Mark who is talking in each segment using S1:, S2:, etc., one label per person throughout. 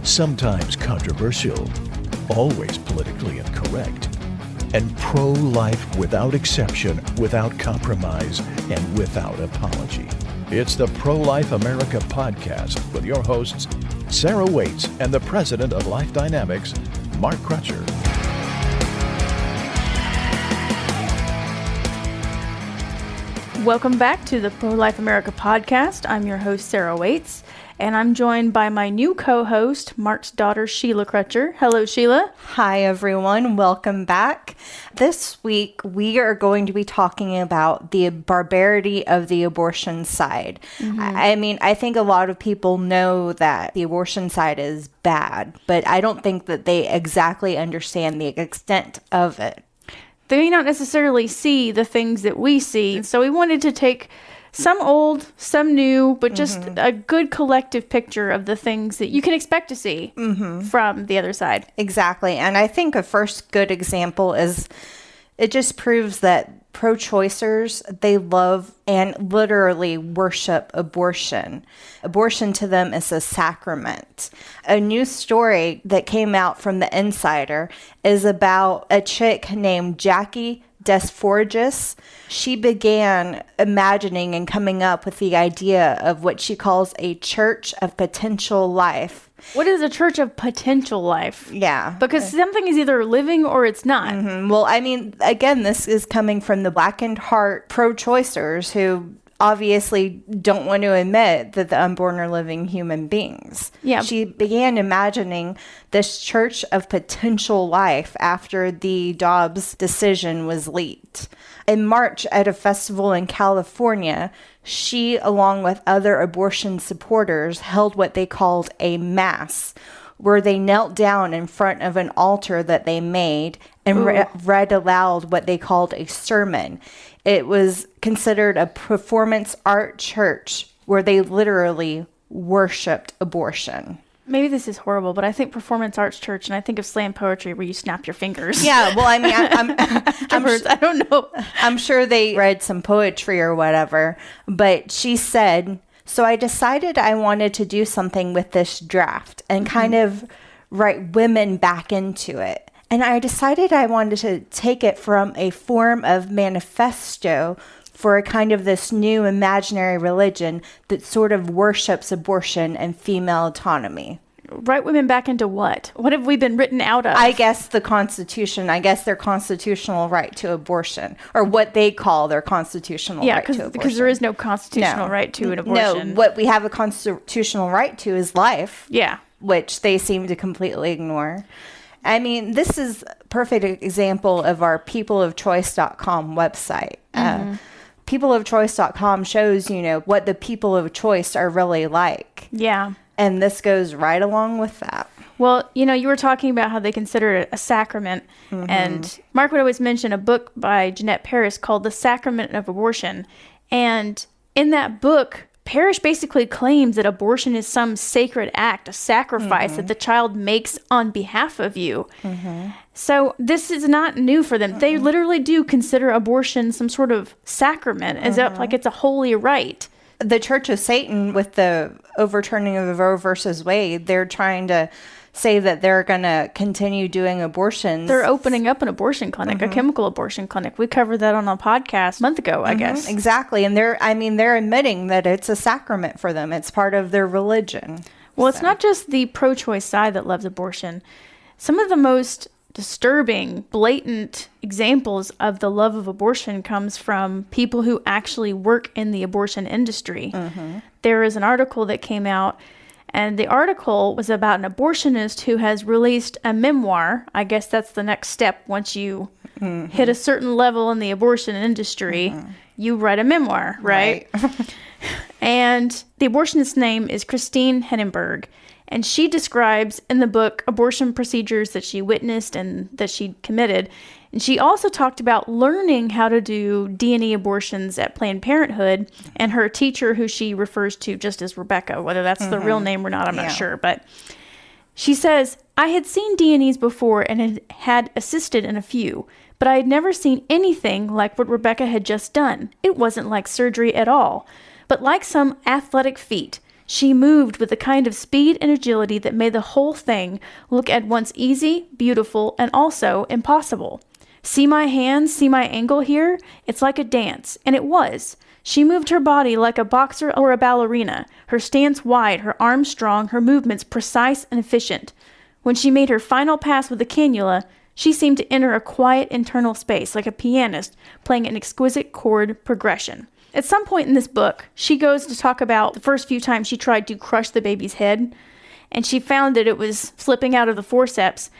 S1: sometimes controversial, always politically incorrect, and pro-life without exception, without compromise, and without apology. It's the Pro-Life America podcast with your hosts, Sarah Waits and the president of Life Dynamics, Mark Crutcher.
S2: Welcome back to the Pro-Life America podcast. I'm your host, Sarah Waits, and I'm joined by my new co-host, Mark's daughter, Sheila Crutcher. Hello, Sheila.
S3: Hi, everyone. Welcome back. This week, we are going to be talking about the barbarity of the abortion side. I think a lot of people know that the abortion side is bad, but I don't think that they exactly understand the extent of it.
S2: They may not necessarily see the things that we see. So we wanted to take some old, some new, but just a good collective picture of the things that you can expect to see from the other side.
S3: Exactly. And I think a first good example is it just proves that pro-choicers, they love and literally worship abortion. Abortion to them is a sacrament. A new story that came out from The Insider is about a chick named Jackie Desforges. She began imagining and coming up with the idea of what she calls a church of potential life.
S2: What is a church of potential life?
S3: Yeah.
S2: Because something is either living or it's not.
S3: Well, I mean, again, this is coming from the blackened heart pro-choicers who obviously don't want to admit that the unborn are living human beings.
S2: Yeah.
S3: She began imagining this church of potential life after the Dobbs decision was leaked. In March, at a festival in California, she, along with other abortion supporters, held what they called a mass, where they knelt down in front of an altar that they made and read aloud what they called a sermon. It was considered a performance art church where they literally worshipped abortion.
S2: Maybe this is horrible, but I think performance arts church, and I think of slam poetry where you snap your fingers.
S3: Yeah, well, I mean,
S2: I don't know.
S3: I'm sure they read some poetry or whatever, but she said, so I decided I wanted to do something with this draft and kind of write women back into it. And I decided I wanted to take it from a form of manifesto for a kind of this new imaginary religion that sort of worships abortion and female autonomy.
S2: Write women back into what? What have we been written out of?
S3: I guess the Constitution. I guess their constitutional right to abortion, or what they call their constitutional right to abortion.
S2: Yeah, because there is no constitutional right to an abortion.
S3: No, what we have a constitutional right to is life.
S2: Yeah.
S3: Which they seem to completely ignore. I mean, this is a perfect example of our peopleofchoice.com website. Peopleofchoice.com shows, what the people of choice are really like.
S2: Yeah.
S3: And this goes right along with that.
S2: Well, you were talking about how they consider it a sacrament. And Mark would always mention a book by Jeanette Parris called The Sacrament of Abortion. And in that book, Parrish basically claims that abortion is some sacred act, a sacrifice that the child makes on behalf of you. So this is not new for them. They literally do consider abortion some sort of sacrament, as if like it's a holy rite.
S3: The Church of Satan, with the overturning of Roe versus Wade, they're trying to say that they're going to continue doing abortions.
S2: They're opening up an abortion clinic, a chemical abortion clinic. We covered that on a podcast a month ago, I guess.
S3: Exactly. And they're admitting that it's a sacrament for them. It's part of their religion.
S2: Well, it's not just the pro-choice side that loves abortion. Some of the most disturbing, blatant examples of the love of abortion comes from people who actually work in the abortion industry. There is an article that came out, and the article was about an abortionist who has released a memoir. I guess that's the next step. Once you hit a certain level in the abortion industry, you write a memoir, right? And the abortionist's name is Christine Henenberg. And she describes in the book abortion procedures that she witnessed and that she committed. And she also talked about learning how to do D&E abortions at Planned Parenthood, and her teacher, who she refers to just as Rebecca, whether that's the real name or not, I'm not sure. But she says, I had seen D&Es before and had assisted in a few, but I had never seen anything like what Rebecca had just done. It wasn't like surgery at all, but like some athletic feat. She moved with the kind of speed and agility that made the whole thing look at once easy, beautiful, and also impossible. See my hands, see my angle here? It's like a dance, and it was. She moved her body like a boxer or a ballerina, her stance wide, her arms strong, her movements precise and efficient. When she made her final pass with the cannula, she seemed to enter a quiet internal space, like a pianist playing an exquisite chord progression. At some point in this book, she goes to talk about the first few times she tried to crush the baby's head, and she found that it was slipping out of the forceps,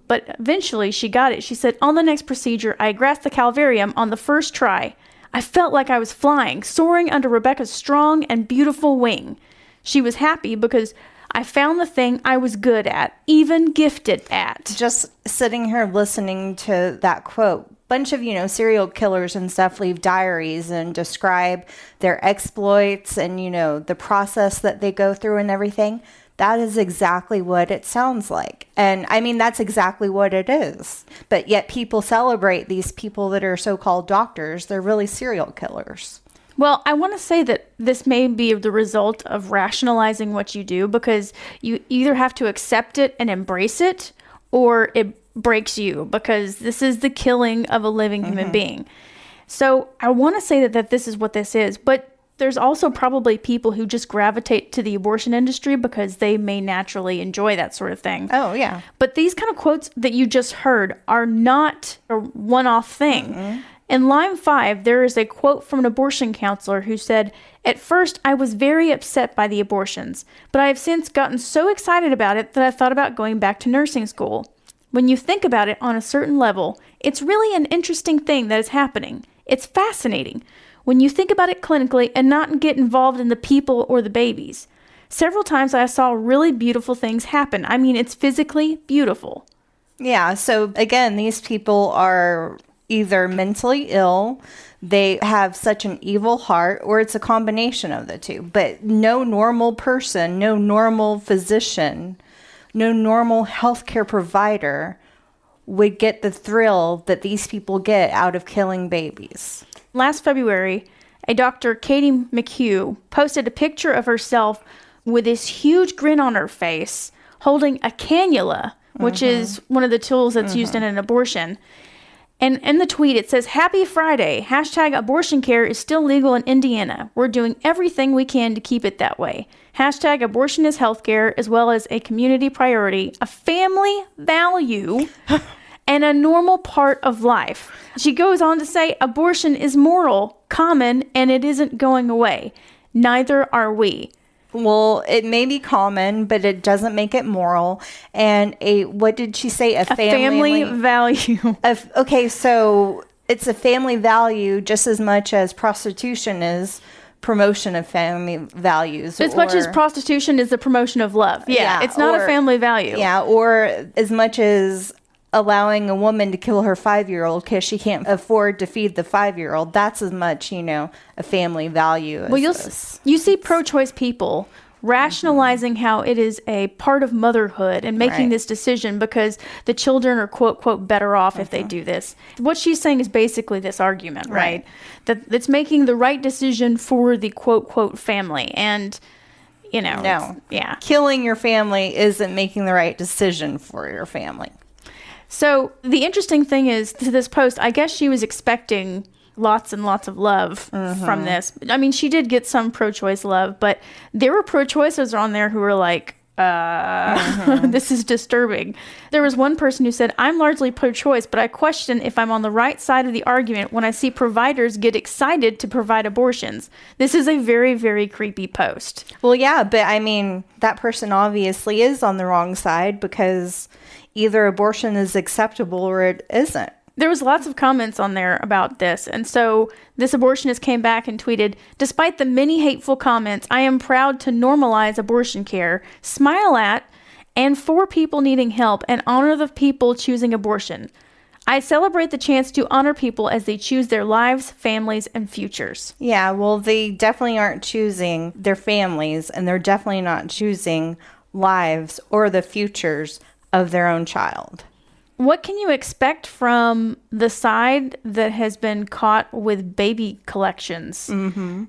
S2: but eventually she got it. She said, on the next procedure, I grasped the calvarium on the first try. I felt like I was flying, soaring under Rebecca's strong and beautiful wing. She was happy because I found the thing I was good at, even gifted at.
S3: Just sitting here listening to that quote, bunch of, serial killers and stuff leave diaries and describe their exploits and, the process that they go through and everything. That is exactly what it sounds like. And I mean, that's exactly what it is. But yet people celebrate these people that are so-called doctors. They're really serial killers.
S2: Well, I want to say that this may be the result of rationalizing what you do, because you either have to accept it and embrace it, or it breaks you, because this is the killing of a living human being. So I want to say that this is what this is, but there's also probably people who just gravitate to the abortion industry because they may naturally enjoy that sort of thing.
S3: Oh, yeah.
S2: But these kind of quotes that you just heard are not a one-off thing. In line 5, there is a quote from an abortion counselor who said, "At first, I was very upset by the abortions, but I have since gotten so excited about it that I thought about going back to nursing school. When you think about it on a certain level, it's really an interesting thing that is happening. It's fascinating when you think about it clinically and not get involved in the people or the babies. Several times I saw really beautiful things happen. I mean, it's physically beautiful."
S3: Yeah, so again, these people are either mentally ill, they have such an evil heart, or it's a combination of the two. But no normal person, no normal physician, no normal healthcare provider would get the thrill that these people get out of killing babies.
S2: Last February, a Dr. Katie McHugh posted a picture of herself with this huge grin on her face, holding a cannula, which is one of the tools that's used in an abortion. And in the tweet, it says, "Happy Friday. Hashtag abortion care is still legal in Indiana. We're doing everything we can to keep it that way. Hashtag abortion is healthcare, as well as a community priority, a family value, and a normal part of life." She goes on to say, "Abortion is moral, common, and it isn't going away. Neither are we."
S3: Well, it may be common, but it doesn't make it moral. And what did she say? A
S2: family value.
S3: Okay, so it's a family value just as much as prostitution is promotion of family values.
S2: As much as prostitution is the promotion of love. Yeah, it's not a family value.
S3: Yeah, or as much as allowing a woman to kill her 5-year-old because she can't afford to feed the 5-year-old. That's as much, a family value as
S2: you see pro-choice people rationalizing how it is a part of motherhood and making this decision because the children are quote, quote, better off if they do this. What she's saying is basically this argument, right? That it's making the right decision for the quote, quote, family. And,
S3: no.
S2: Yeah.
S3: Killing your family isn't making the right decision for your family.
S2: So the interesting thing is, to this post, I guess she was expecting lots and lots of love from this. I mean, she did get some pro-choice love, but there were pro-choicers on there who were like, this is disturbing. There was one person who said, "I'm largely pro-choice, but I question if I'm on the right side of the argument when I see providers get excited to provide abortions." This is a very, very creepy post.
S3: Well, yeah, but I mean, that person obviously is on the wrong side because either abortion is acceptable or it isn't.
S2: There was lots of comments on there about this. And so this abortionist came back and tweeted, "Despite the many hateful comments, I am proud to normalize abortion care, smile at, and for people needing help, and honor the people choosing abortion. I celebrate the chance to honor people as they choose their lives, families, and futures."
S3: Yeah, well, they definitely aren't choosing their families, and they're definitely not choosing lives or the futures of their own child.
S2: What can you expect from the side that has been caught with baby collections?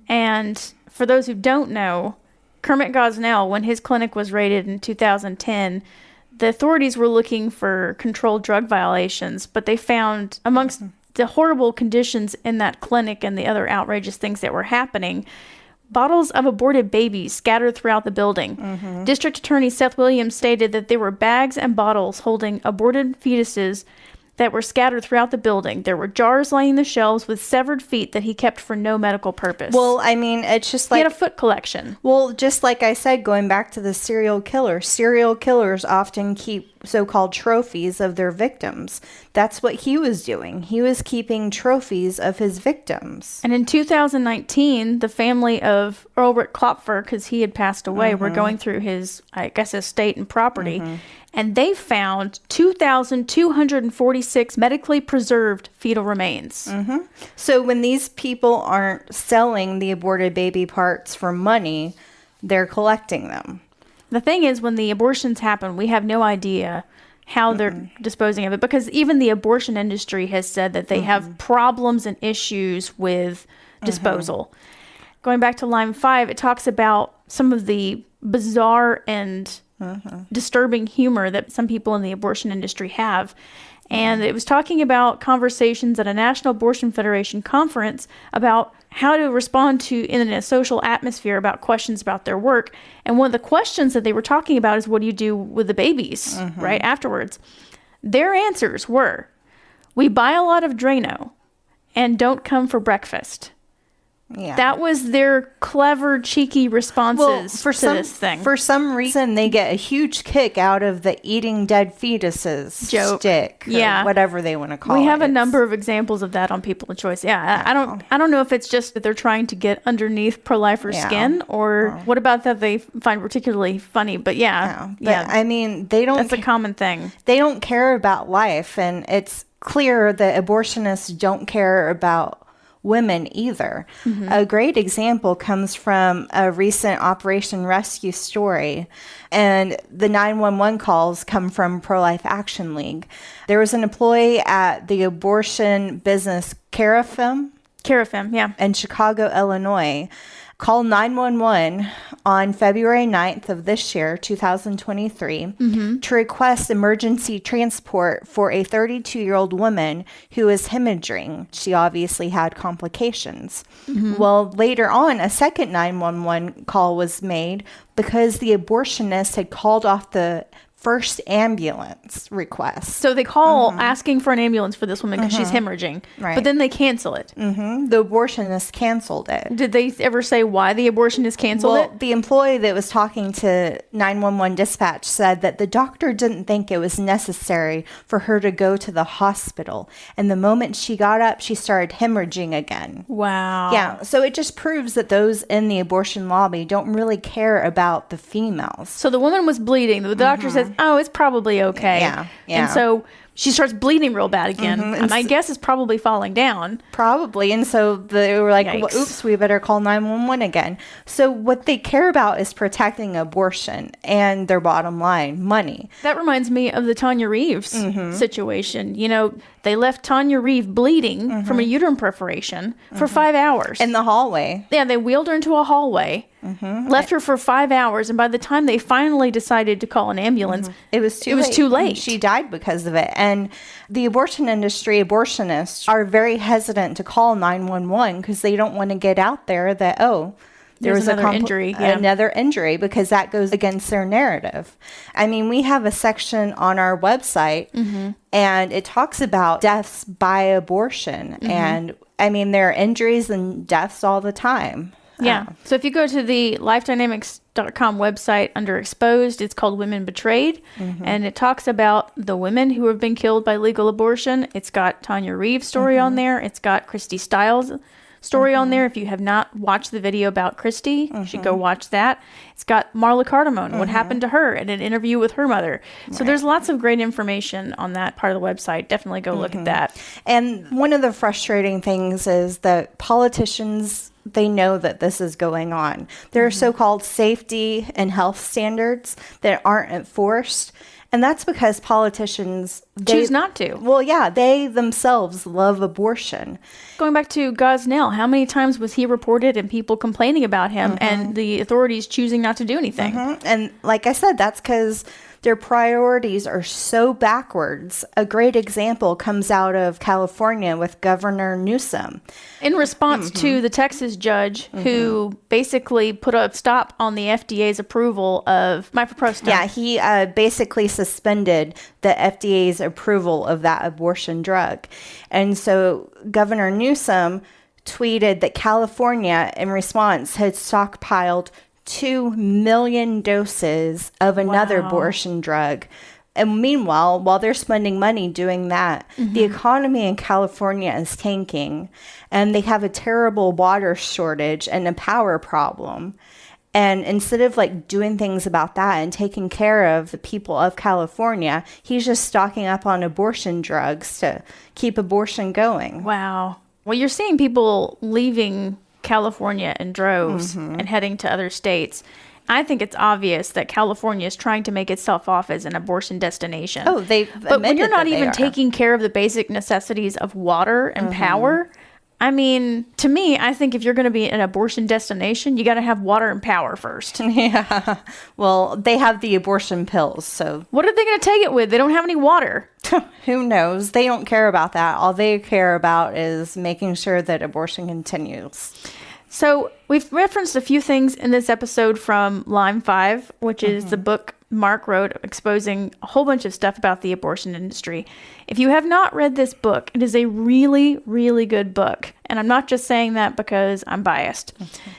S2: And for those who don't know, Kermit Gosnell, when his clinic was raided in 2010, the authorities were looking for controlled drug violations, but they found amongst the horrible conditions in that clinic and the other outrageous things that were happening, bottles of aborted babies scattered throughout the building. District Attorney Seth Williams stated that there were bags and bottles holding aborted fetuses that were scattered throughout the building. There were jars lining the shelves with severed feet that he kept for no medical purpose.
S3: Well, I mean, it's just like...
S2: He had a foot collection.
S3: Well, just like I said, going back to the serial killers often keep so-called trophies of their victims. That's what he was doing. He was keeping trophies of his victims.
S2: And in 2019, the family of Ulrich Klopfer, because he had passed away, were going through his, I guess, estate and property, and they found 2,246 medically preserved fetal remains.
S3: So when these people aren't selling the aborted baby parts for money, they're collecting them.
S2: The thing is, when the abortions happen, we have no idea how they're disposing of it, because even the abortion industry has said that they have problems and issues with disposal. Going back to line 5, it talks about some of the bizarre and disturbing humor that some people in the abortion industry have. And it was talking about conversations at a National Abortion Federation conference about how to respond to in a social atmosphere about questions about their work. And one of the questions that they were talking about is, what do you do with the babies, right, afterwards? Their answers were, we buy a lot of Drano and don't come for breakfast.
S3: Yeah.
S2: That was their clever, cheeky responses to this thing.
S3: For some reason, they get a huge kick out of the eating dead fetuses
S2: joke.
S3: Stick, or whatever they want to call it.
S2: We have a number of examples of that on People of Choice. Yeah, I don't know if it's just that they're trying to get underneath pro-lifer skin, or what about that they find particularly funny. But
S3: I mean, they don't.
S2: That's a common thing.
S3: They don't care about life, and it's clear that abortionists don't care about women either. A great example comes from a recent Operation Rescue story, and the 911 calls come from Pro-Life Action League. There was an employee at the abortion business Carafem, in Chicago, Illinois, called 911 on February 9th of this year, 2023, to request emergency transport for a 32-year-old woman who is hemorrhaging. She obviously had complications. Well, later on, a second 911 call was made because the abortionist had called off the first ambulance request.
S2: So they call asking for an ambulance for this woman because she's hemorrhaging, but then they cancel it.
S3: The abortionist canceled it.
S2: Did they ever say why the abortionist canceled it?
S3: The employee that was talking to 911 dispatch said that the doctor didn't think it was necessary for her to go to the hospital. And the moment she got up, she started hemorrhaging again.
S2: Wow.
S3: Yeah. So it just proves that those in the abortion lobby don't really care about the females.
S2: So the woman was bleeding. The doctor says, oh, it's probably okay.
S3: Yeah.
S2: And so she starts bleeding real bad again. And my guess is probably falling down.
S3: Probably. And so they were like, well, oops, we better call 911 again. So what they care about is protecting abortion and their bottom line, money.
S2: That reminds me of the Tanya Reeves situation. You know, they left Tanya Reeve bleeding from a uterine perforation for 5 hours.
S3: In the hallway.
S2: Yeah, they wheeled her into a hallway, left her for 5 hours, and by the time they finally decided to call an ambulance,
S3: it was too late. She died because of it. And the abortion industry, abortionists, are very hesitant to call 911 because they don't want to get out there that, there was
S2: another injury. Yeah.
S3: Another injury, because that goes against their narrative. I mean, we have a section on our website, and it talks about deaths by abortion. And I mean, there are injuries and deaths all the time.
S2: Yeah. So if you go to the lifedynamics.com website under exposed, it's called Women Betrayed. And it talks about the women who have been killed by legal abortion. It's got Tanya Reeves' story on there. It's got Christy Stiles' story on there. If you have not watched the video about Christy, you should go watch that. It's got Marla Cardamone, what happened to her, and an interview with her mother. So there's lots of great information on that part of the website. Definitely go look at that.
S3: And one of the frustrating things is that politicians They know that this is going on. There are so-called safety and health standards that aren't enforced. And that's because politicians
S2: choose not to.
S3: Well, yeah, they themselves love abortion.
S2: Going back to Gosnell, how many times was he reported and people complaining about him and the authorities choosing not to do anything?
S3: And like I said, that's because their priorities are so backwards. A great example comes out of California with Governor Newsom.
S2: In response to the Texas judge who basically put a stop on the FDA's approval of mifepristone.
S3: Yeah, he basically suspended the FDA's approval of that abortion drug. And so Governor Newsom tweeted that California, in response, had stockpiled 2 million doses of another abortion drug. And meanwhile, while they're spending money doing that, the economy in California is tanking, and they have a terrible water shortage and a power problem. And instead of like doing things about that and taking care of the people of California, he's just stocking up on abortion drugs to keep abortion going.
S2: Wow. Well, you're seeing people leaving California in droves and heading to other states. I think it's obvious that California is trying to make itself off as an abortion destination.
S3: Oh,
S2: but when you're not even taking care of the basic necessities of water and power, I mean, to me, I think if you're going to be an abortion destination, you got to have water and power first.
S3: Yeah. Well, they have the abortion pills, so
S2: What are they going to take it with? They don't have any water.
S3: who knows? They don't care about that. All they care about is making sure that abortion continues.
S2: So we've referenced a few things in this episode from Line 5, which is the book Mark wrote exposing a whole bunch of stuff about the abortion industry. If you have not read this book, it is a really, really good book. And I'm not just saying that because I'm biased.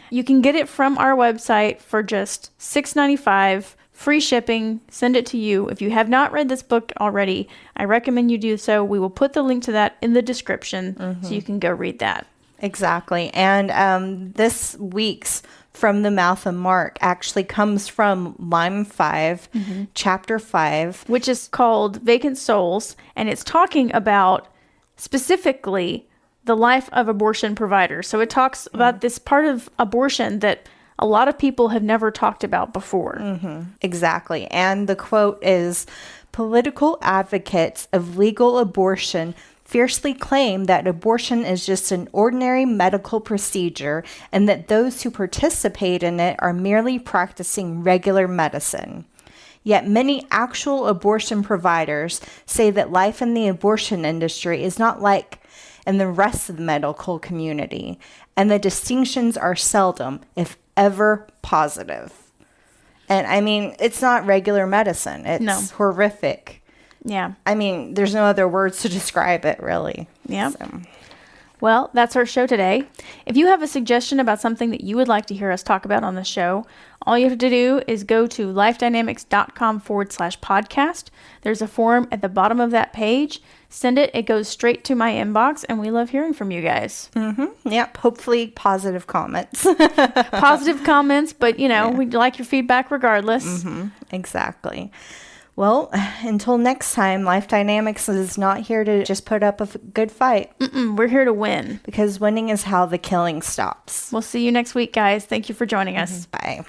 S2: You can get it from our website for just $6.95, free shipping, send it to you. If you have not read this book already, I recommend you do so. We will put the link to that in the description so you can go read that.
S3: Exactly. And this week's From the Mouth of Mark actually comes from Line 5, Chapter 5.
S2: Which is called Vacant Souls, and it's talking about specifically the life of abortion providers. So it talks about this part of abortion that a lot of people have never talked about before.
S3: Exactly. And the quote is, "Political advocates of legal abortion fiercely claim that abortion is just an ordinary medical procedure and that those who participate in it are merely practicing regular medicine. Yet many actual abortion providers say that life in the abortion industry is not like in the rest of the medical community, and the distinctions are seldom, if ever, positive." And I mean, it's not regular medicine. It's horrific.
S2: Yeah.
S3: I mean, there's no other words to describe it, really.
S2: Yeah.
S3: So.
S2: Well, that's our show today. If you have a suggestion about something that you would like to hear us talk about on the show, all you have to do is go to lifedynamics.com/podcast. There's a form at the bottom of that page. Send it. It goes straight to my inbox, and we love hearing from you guys.
S3: Yep. Hopefully positive comments.
S2: Positive comments, but, you know, we'd like your feedback regardless.
S3: Exactly. Well, until next time, Life Dynamics is not here to just put up a good fight.
S2: We're here to win.
S3: Because winning is how the killing stops.
S2: We'll see you next week, guys. Thank you for joining us.
S3: Bye.